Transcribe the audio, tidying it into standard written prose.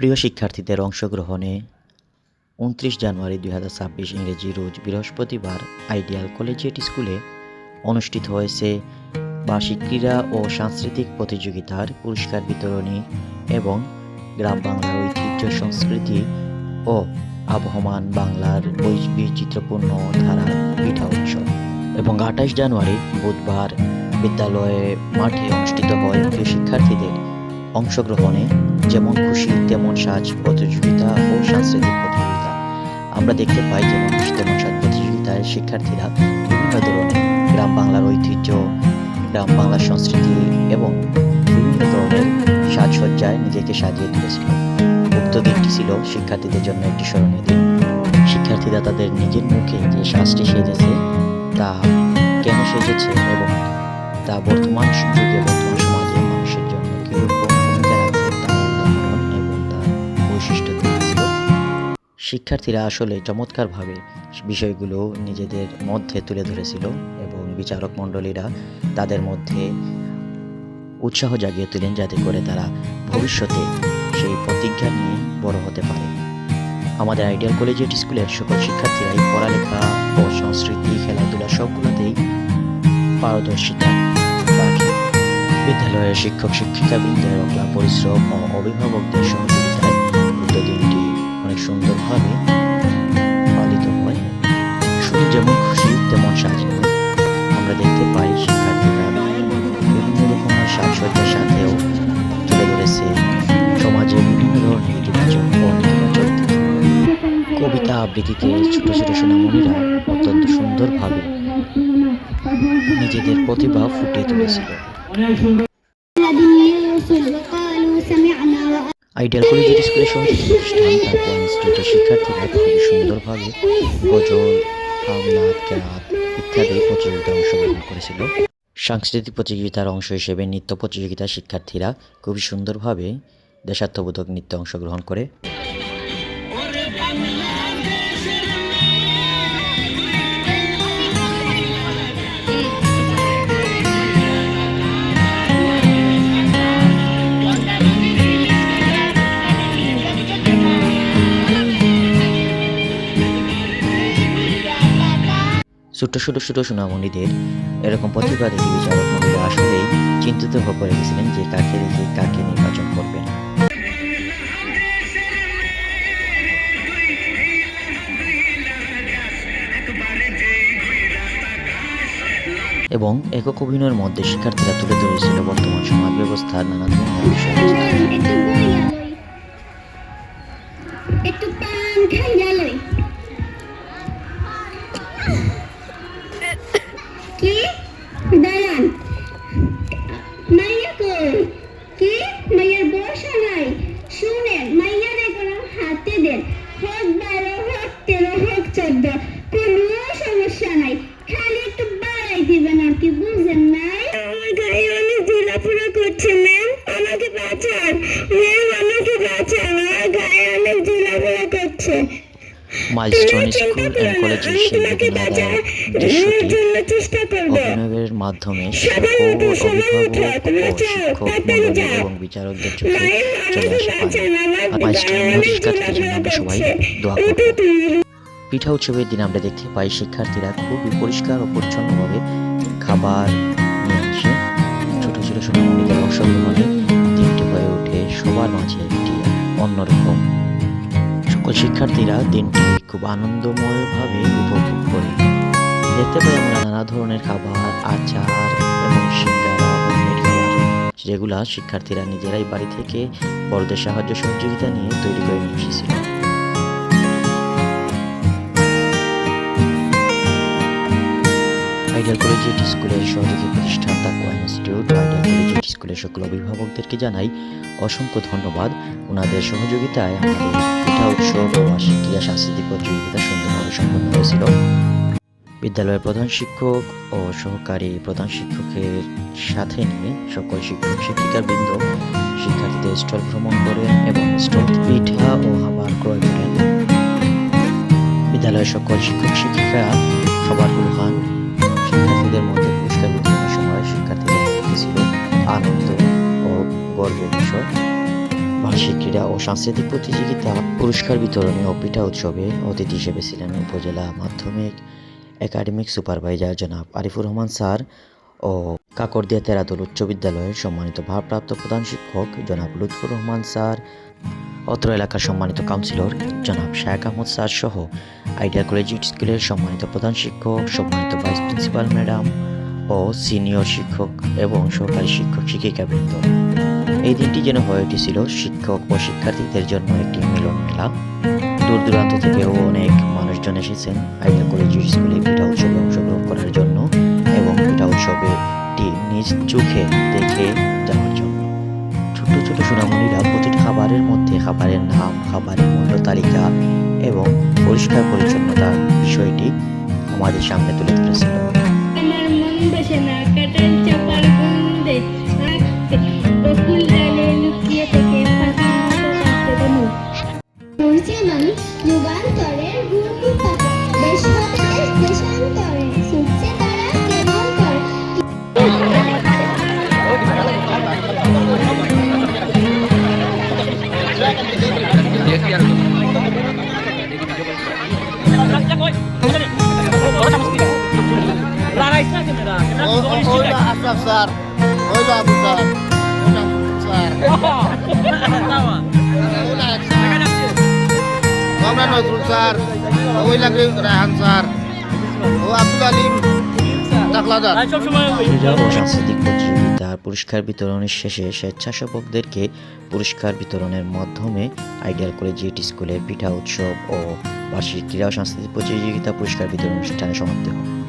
প্রিয় শিক্ষার্থীদের অংশগ্রহণে ২৯ জানুয়ারি ২০২৬ ইংরেজি রোজ বৃহস্পতিবার আইডিয়াল কলেজিয়েট স্কুলে অনুষ্ঠিত হয়েছে বার্ষিক ক্রীড়া ও সাংস্কৃতিক প্রতিযোগিতার পুরস্কার বিতরণী এবং গ্রাম বাংলার ঐতিহ্য, সংস্কৃতি ও আবহমান বাংলার বৈচিত্র্যপূর্ণ ধারার পিঠা উৎসব। এবং ২৮ জানুয়ারি বুধবার বিদ্যালয়ে মাঠে অনুষ্ঠিত হয় প্রিয় শিক্ষার্থীদের অংশগ্রহণে যেমন খুশি তেমন সাজ প্রতিযোগিতা ও সাংস্কৃতিক প্রতিযোগিতা। আমরা দেখতে পাই যেমন খুশি তেমন সাজ প্রতিযোগিতায় শিক্ষার্থীরা বিভিন্ন ধরনের গ্রাম বাংলার ঐতিহ্য, গ্রাম বাংলার সংস্কৃতি এবং বিভিন্ন ধরনের সাজসজ্জায় নিজেকে সাজিয়ে তুলেছিল। উক্ত দিনটি ছিল শিক্ষার্থীদের জন্য একটি স্মরণীয় দিন। শিক্ষার্থীরা তাদের নিজের মুখে যে সাজটি সেজেছে তা কেন সেজেছে এবং তা বর্তমান যুগে বর্তমান সমাজে মানুষের জন্য কিরকম ভূমিকা রাখছে তার উদাহরণ এবং তার বৈশিষ্ট্য দিয়েছিল। শিক্ষার্থীরা আসলে চমৎকারভাবে বিষয়গুলো নিজেদের মধ্যে তুলে ধরেছিল এবং বিচারক মণ্ডলীরা তাদের মধ্যে উৎসাহ জাগিয়ে তোলেন যাতে করে তারা ভবিষ্যতে সেই প্রতিজ্ঞা নিয়ে বড় হতে পারে। আমাদের আইডিয়াল কলেজিয়েট স্কুলের সকল শিক্ষার্থীরাই পড়ালেখা ও সংস্কৃতি, খেলাধুলা সবগুলোতেই পারদর্শিতা রাখে। বিদ্যালয়ের শিক্ষক শিক্ষিকাবৃন্দের অক্লান্ত পরিশ্রম ও অভিভাবকদের সহযোগিতায় উক্ত দিনটি অনেক সুন্দরভাবে পালিত হয়। শুধু যেমন খুশি তেমন সাজ নয়, আমরা দেখতে পাই শিক্ষার্থীরা বিভিন্ন রকমের সাজসজ্জার সাথেও তুলে ধরেছে সমাজে বিভিন্ন ধরনের ইতিবাচক ও নেতিবাচক দিক। কবিতা আবৃত্তিতে ছোট ছোট সোনামণিরা অত্যন্ত সুন্দরভাবে নিজেদের প্রতিভা ফুটিয়ে তুলেছিল। আইডিয়াল কলেজিয়েট স্কুলের সহযোগী প্রতিষ্ঠান তাকওয়া ইনস্টিটিউটের শিক্ষার্থীরা খুবই সুন্দরভাবে গজল, নাচ, গান ইত্যাদি প্রতিযোগিতায় অংশগ্রহণ করেছিল। সাংস্কৃতিক প্রতিযোগিতার অংশ হিসেবে নৃত্য প্রতিযোগিতার শিক্ষার্থীরা খুবই সুন্দরভাবে দেশাত্মবোধক নৃত্যে অংশগ্রহণ করে। ছোট্ট ছোট ছোট সোনামণিদের এরকম প্রতিভা দেখে বিচারক মণ্ডলী আসলেই চিন্তিত হয়ে পড়ে গেছিলেন যে কাকে রেখে কাকে নির্বাচন করবেন। এবং একক অভিনয়ের মধ্যে শিক্ষার্থীরা তুলে ধরেছিল বর্তমান সমাজ ব্যবস্থার নানা ধরনের বিষয়। মাইলস্টোন স্কুল অ্যান্ড কলেজের সেই বেদনাদায়ক দৃশ্যটি অভিনয়ের মাধ্যমে শিক্ষক ও অভিভাবক ও শিক্ষক মণ্ডলী এবং বিচারকদের চোখে চলে আসা পায়। মাইলস্টোনের শিক্ষার্থীদের জন্য আমরা সবাই দোয়া করব। পিঠা উৎসবের দিন আমরা দেখতে পাই শিক্ষার্থীরা খুবই পরিষ্কার ও পরিচ্ছন্নভাবে খাবার নিয়ে আসে। ছোট ছোট সোনামণিদের অংশগ্রহণে দিনটি হয়ে ওঠে সবার মাঝে একটি অন্যরকম। সকল শিক্ষার্থীরা দিনটি খুব আনন্দময়ভাবে উপভোগ করে। দেখতে পাই আমরা নানা ধরনের খাবার, আচার এবং সিঙ্গারা, হোমমেড খাবার যেগুলা শিক্ষার্থীরা নিজেরাই বাড়ি থেকে বড়দের সাহায্য সহযোগিতা নিয়ে তৈরি করে নিয়ে এসেছিল। আইডিয়াল কলেজিয়েট স্কুলের সহযোগী প্রতিষ্ঠান তাকওয়া ইনস্টিটিউট আইডিয়াল কলেজিয়েট স্কুলের সকল অভিভাবকদেরকে জানাই অসংখ্য ধন্যবাদ। ওনাদের সহযোগিতায় আমাদের পিঠা উৎসব ও বার্ষিক ক্রীড়া সাংস্কৃতিক প্রতিযোগিতা সুন্দরভাবে সম্পন্ন হয়েছিল। বিদ্যালয়ের প্রধান শিক্ষক ও সহকারী প্রধান শিক্ষকের সাথে নিয়ে সকল শিক্ষক শিক্ষিকাবৃন্দ শিক্ষার্থীদের স্টল ভ্রমণ করেন এবং স্টল পিঠা ও খাবার ক্রয় করেন। বিদ্যালয়ের সকল শিক্ষক শিক্ষিকা খাবারগুলো খান। শিক্ষার্থীদের মধ্যে পুরস্কার বিতরণের সময় শিক্ষার্থীদের ছিল আনন্দ ও গর্বের বিষয়। বার্ষিক ক্রীড়া ও সাংস্কৃতিক প্রতিযোগিতা, পুরস্কার বিতরণী ও পিঠা উৎসবে অতিথি হিসেবে ছিলেন উপজেলা মাধ্যমিক একাডেমিক সুপারভাইজার জনাব আরিফুর রহমান স্যার ও কাকরদিয়া তেরাদল উচ্চ বিদ্যালয়ের সম্মানিত ভারপ্রাপ্ত প্রধান শিক্ষক জনাব লুৎফুর রহমান স্যার, অত্র এলাকার সম্মানিত কাউন্সিলর জনাব শায়েক আহমদ স্যার সহ আইডিয়াল কলেজিয়েট স্কুলের সম্মানিত প্রধান শিক্ষক, সম্মানিত ভাইস প্রিন্সিপাল ম্যাডাম ও সিনিয়র শিক্ষক এবং সহকারী শিক্ষক শিক্ষিকাবৃন্দ। এই দিনটি যেন হয়ে উঠেছিল শিক্ষক ও শিক্ষার্থীদের জন্য একটি মিলন মেলা। দূর দূরান্ত থেকেও অনেক মানুষজন এসেছেন আইডিয়াল কলেজিয়েট স্কুলে পিঠা উৎসবে অংশগ্রহণ করার জন্য এবং পিঠা উৎসবটি নিজ চোখে দেখে যাওয়ার জন্য। ছোট ছোট সোনামণিরা প্রতিটি খাবারের মধ্যে খাবারের নাম, খাবারের মূল্য তালিকা এবং পরিষ্কার পরিচ্ছন্নতার বিষয়টি আমাদের সামনে তুলে ধরেছিল। আমার মন বসে না কাটার চাপার গন্ধে বকুল ডালে লুকিয়ে থেকে ফাঁকির মতো কাটতে দেবো যেমন যুগান্তরের গুরু থাকে দেশান্তরে ছুটছে তারা কেমন করে আশরাফ স্যার, ওই বাবু স্যার, আমরা নজরুল স্যার, ওই লাগে রায়হান স্যার, ও আব্দুল আলিম দাখলাদার। ক্রীড়া ও সাংস্কৃতিক প্রতিযোগিতার পুরস্কার বিতরণের শেষে স্বেচ্ছাসেবকদেরকে পুরস্কার বিতরণের মাধ্যমে আইডিয়াল কলেজিয়েট স্কুলের পিঠা উৎসব ও বার্ষিক ক্রীড়া ও সাংস্কৃতিক প্রতিযোগিতা পুরস্কার বিতরণ অনুষ্ঠানে সমাপ্তি হয়।